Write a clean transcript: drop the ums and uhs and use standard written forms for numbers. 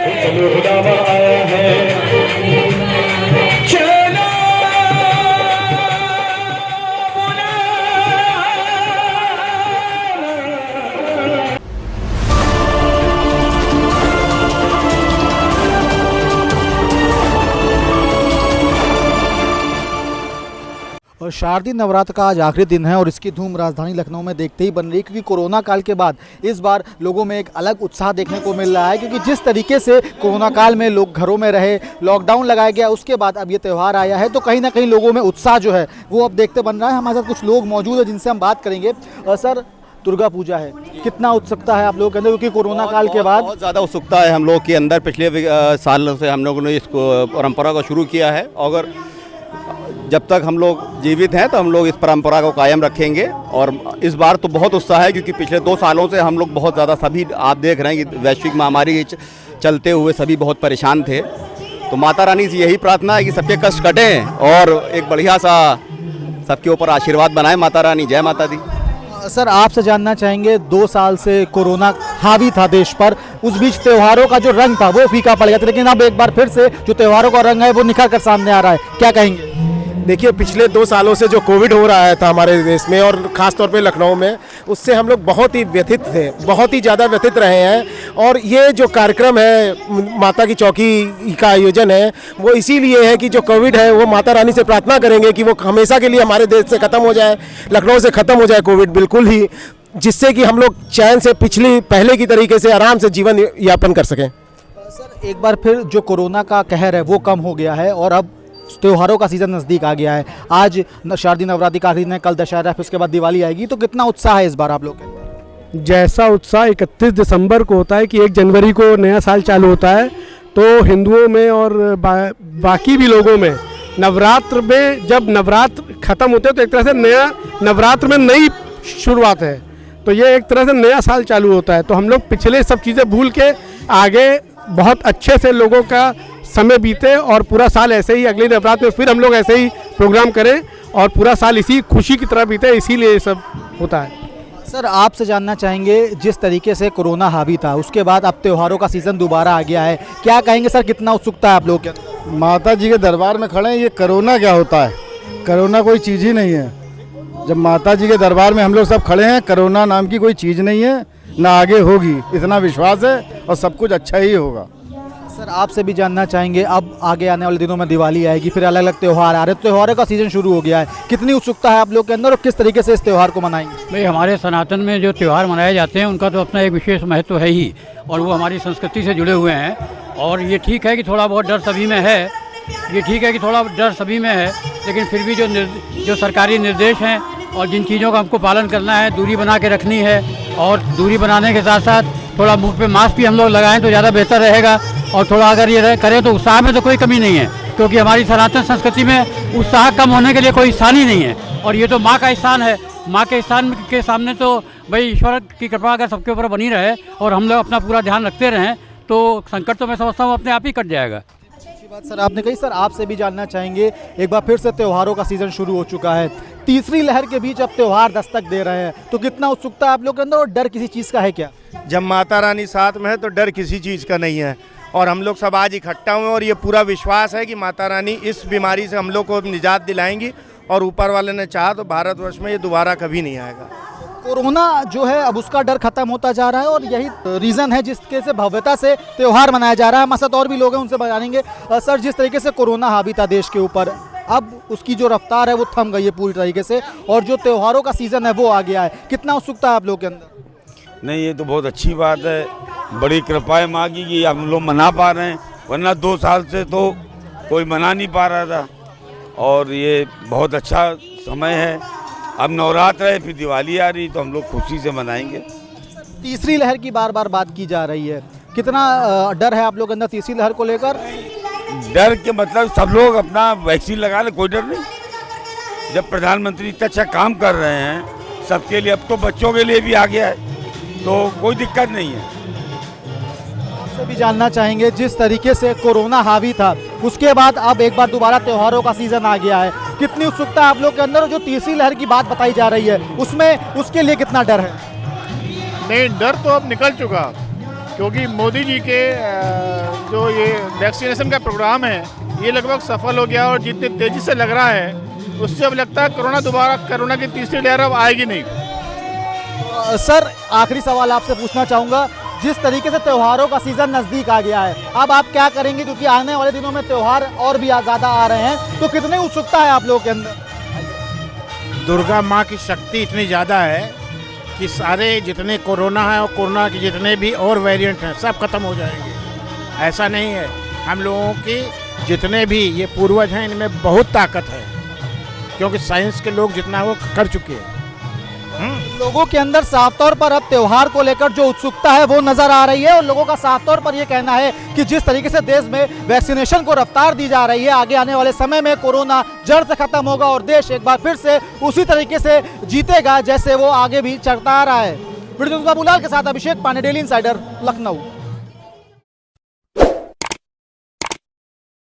चलो बुलावा आया है, चलो और शारदीय नवरात्र का आज आखिरी दिन है और इसकी धूम राजधानी लखनऊ में देखते ही बन रही है, क्योंकि कोरोना काल के बाद इस बार लोगों में एक अलग उत्साह देखने को मिल रहा है। क्योंकि जिस तरीके से कोरोना काल में लोग घरों में रहे, लॉकडाउन लगाया गया, उसके बाद अब ये त्यौहार आया है, तो कहीं ना कहीं लोगों में उत्साह जो है वो अब देखते बन रहा है। हमारे साथ कुछ लोग मौजूद है जिनसे हम बात करेंगे। सर, दुर्गा पूजा है, कितना उत्सुकता है आप लोगों के अंदर? क्योंकि कोरोना काल के बाद बहुत ज़्यादा उत्सुकता है हम लोग के अंदर। पिछले साल से हम लोगों ने इस परंपरा को शुरू किया है, और जब तक हम लोग जीवित हैं तो हम लोग इस परंपरा को कायम रखेंगे। और इस बार तो बहुत उत्साह है, क्योंकि पिछले 2 सालों से हम लोग बहुत ज़्यादा, सभी आप देख रहे हैं कि वैश्विक महामारी के चलते हुए सभी बहुत परेशान थे। तो माता रानी से यही प्रार्थना है कि सबके कष्ट कटें और एक बढ़िया सा सबके ऊपर आशीर्वाद बनाए माता रानी। जय माता दी। सर, आपसे जानना चाहेंगे, 2 साल से कोरोना हावी था देश पर, उस बीच त्योहारों का जो रंग था वो फीका पड़ गया था, लेकिन अब एक बार फिर से जो त्योहारों का रंग है वो निखर कर सामने आ रहा है, क्या कहेंगे? देखिए, पिछले 2 सालों से जो कोविड हो रहा था हमारे देश में और ख़ास तौर पे लखनऊ में, उससे हम लोग बहुत ही व्यथित थे, बहुत ही ज़्यादा व्यथित रहे हैं। और ये जो कार्यक्रम है माता की चौकी का आयोजन है, वो इसीलिए है कि जो कोविड है वो माता रानी से प्रार्थना करेंगे कि वो हमेशा के लिए हमारे देश से ख़त्म हो जाए, लखनऊ से ख़त्म हो जाए कोविड बिल्कुल ही, जिससे कि हम लोग चैन से पहले की तरीके से आराम से जीवन यापन कर सकें। सर, एक बार फिर जो कोरोना का कहर है वो कम हो गया है और अब त्योहारों का सीज़न नज़दीक आ गया है। आज शारदीय नवरात्रि का दिन है, कल दशहरा, फिर उसके बाद दिवाली आएगी, तो कितना उत्साह है इस बार आप लोग के? जैसा उत्साह 31 दिसंबर को होता है कि 1 जनवरी को नया साल चालू होता है, तो हिंदुओं में और बाकी भी लोगों में नवरात्र में जब नवरात्र ख़त्म होते हैं तो एक तरह से नया नवरात्र में नई शुरुआत है, तो ये एक तरह से नया साल चालू होता है। तो हम लोग पिछले सब चीज़ें भूल के आगे बहुत अच्छे से लोगों का समय बीते और पूरा साल ऐसे ही अगले नवरात्र में फिर हम लोग ऐसे ही प्रोग्राम करें और पूरा साल इसी खुशी की तरह बीते, इसीलिए ये सब होता है। सर, आपसे जानना चाहेंगे, जिस तरीके से कोरोना हावी था उसके बाद अब त्योहारों का सीज़न दोबारा आ गया है, क्या कहेंगे सर, कितना उत्सुकता है आप लोग के? माता जी के दरबार में खड़े हैं, ये कोरोना क्या होता है? कोरोना कोई चीज़ ही नहीं है। जब माता जी के दरबार में हम लोग सब खड़े हैं, कोरोना नाम की कोई चीज़ नहीं है, ना आगे होगी, इतना विश्वास है और सब कुछ अच्छा ही होगा। सर, आपसे भी जानना चाहेंगे, अब आगे आने वाले दिनों में दिवाली आएगी, फिर अलग अलग त्यौहार आ रहे हैं, त्योहारों का सीज़न शुरू हो गया है, कितनी उत्सुकता है आप लोग के अंदर और किस तरीके से इस त्यौहार को मनाएंगे? भाई, हमारे सनातन में जो त्यौहार मनाए जाते हैं उनका तो अपना एक विशेष महत्व है ही, और वो हमारी संस्कृति से जुड़े हुए हैं। और ये ठीक है कि थोड़ा बहुत डर सभी में है, लेकिन फिर भी जो सरकारी निर्देश हैं और जिन चीज़ों का हमको पालन करना है, दूरी बना के रखनी है, और दूरी बनाने के साथ साथ थोड़ा मुंह पे मास्क भी हम लोग लगाएं तो ज़्यादा बेहतर रहेगा। और थोड़ा अगर ये करें तो उत्साह में तो कोई कमी नहीं है, क्योंकि हमारी सनातन संस्कृति में उत्साह कम होने के लिए कोई स्थान ही नहीं है। और ये तो माँ का स्थान है, माँ के स्थान के सामने तो भाई ईश्वर की कृपा अगर सबके ऊपर बनी रहे और हम लोग अपना पूरा ध्यान रखते रहें तो संकट तो मैं समझता हूँ अपने आप ही कट जाएगा। अच्छी बात सर आपने कही। सर, आपसे भी जानना चाहेंगे, एक बार फिर से त्योहारों का सीज़न शुरू हो चुका है, तीसरी लहर के बीच अब त्यौहार दस्तक दे रहे हैं, तो कितना उत्सुकता है आप लोग के अंदर और डर किसी चीज़ का है क्या? जब माता रानी साथ में है तो डर किसी चीज़ का नहीं है, और हम लोग सब आज इकट्ठा हुए और ये पूरा विश्वास है कि माता रानी इस बीमारी से हम लोग को निजात दिलाएंगी, और ऊपर वाले ने चाहा तो भारतवर्ष में ये दोबारा कभी नहीं आएगा। कोरोना जो है अब उसका डर खत्म होता जा रहा है और यही रीज़न है जिसके से भव्यता से त्यौहार मनाया जा रहा है। हमारे साथ और भी लोग हैं, उनसे जानेंगे। सर, जिस तरीके से कोरोना हावी था देश के ऊपर, अब उसकी जो रफ्तार है वो थम गई है पूरी तरीके से, और जो त्योहारों का सीज़न है वो आ गया है, कितना उत्सुकता है आप लोग के अंदर? नहीं, ये तो बहुत अच्छी बात है, बड़ी कृपा है माँ की कि हम लोग मना पा रहे हैं, वरना 2 साल से तो कोई मना नहीं पा रहा था। और ये बहुत अच्छा समय है, अब नवरात्र है, फिर दिवाली आ रही, तो हम लोग खुशी से मनाएंगे। तीसरी लहर की बार बार बात की जा रही है, कितना डर है आप लोग के अंदर तीसरी लहर को लेकर? डर के मतलब सब लोग अपना वैक्सीन लगा ले, कोई डर नहीं। जब प्रधानमंत्री इतना अच्छा काम कर रहे हैं सबके लिए, अब तो बच्चों के लिए भी आ गया है, तो कोई दिक्कत नहीं है। आपसे भी जानना चाहेंगे, जिस तरीके से कोरोना हावी था उसके बाद अब एक बार दोबारा त्योहारों का सीजन आ गया है, कितनी उत्सुकता आप लोग के अंदर? जो तीसरी लहर की बात बताई जा रही है उसमें उसके लिए कितना डर है? नहीं, डर तो अब निकल चुका। क्योंकि मोदी जी के जो ये वैक्सीनेशन का प्रोग्राम है ये लगभग सफल हो गया और जितनी तेज़ी से लग रहा है उससे अब लगता है कोरोना की तीसरी लहर अब आएगी नहीं। सर आखिरी सवाल आपसे पूछना चाहूँगा, जिस तरीके से त्योहारों का सीज़न नज़दीक आ गया है, अब आप क्या करेंगे क्योंकि आने वाले दिनों में त्यौहार और भी ज़्यादा आ रहे हैं, तो कितनी उत्सुकता है आप लोगों के अंदर? दुर्गा माँ की शक्ति इतनी ज़्यादा है कि सारे जितने कोरोना है और कोरोना के जितने भी और वेरिएंट हैं सब खत्म हो जाएंगे। ऐसा नहीं है, हम लोगों की जितने भी ये पूर्वज हैं इनमें बहुत ताकत है, क्योंकि साइंस के लोग जितना वो कर चुके हैं। लोगों के अंदर साफ तौर पर अब त्योहार को लेकर जो उत्सुकता है वो नजर आ रही है और लोगों का साफ तौर पर ये कहना है कि जिस तरीके से देश में वैक्सीनेशन को रफ्तार दी जा रही है, आगे आने वाले समय में कोरोना जड़ से खत्म होगा और देश एक बार फिर से उसी तरीके से जीतेगा जैसे वो आगे भी चलता आ रहा है। वीडियो बाबूलाल के साथ अभिषेक पांडे, डेली इंसाइडर, लखनऊ।